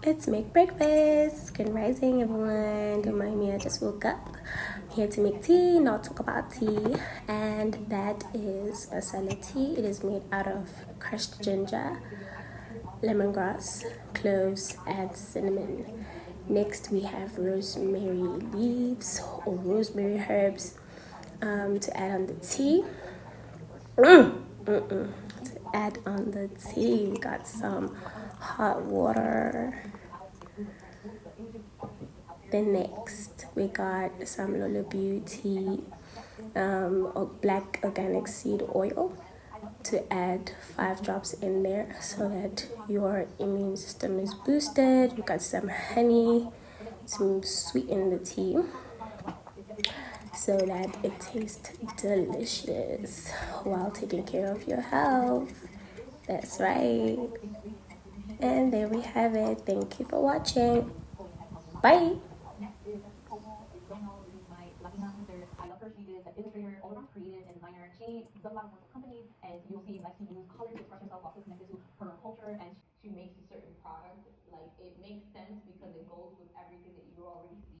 Let's make breakfast. Good rising, everyone. Don't mind me, I just woke up. I'm here to make tea, not talk about tea. And that is masala tea. It is made out of crushed ginger, lemongrass, cloves, and cinnamon. Next, we have rosemary leaves or rosemary herbs to add on the tea. To add on the tea, we got some hot water. Then next we got some Lolobeauty or black organic seed oil to add 5 drops in there so that your immune system is boosted. We got some honey to sweeten the tea so that it tastes delicious while taking care of your health. That's right. And there we have it. Thank you for watching. Bye.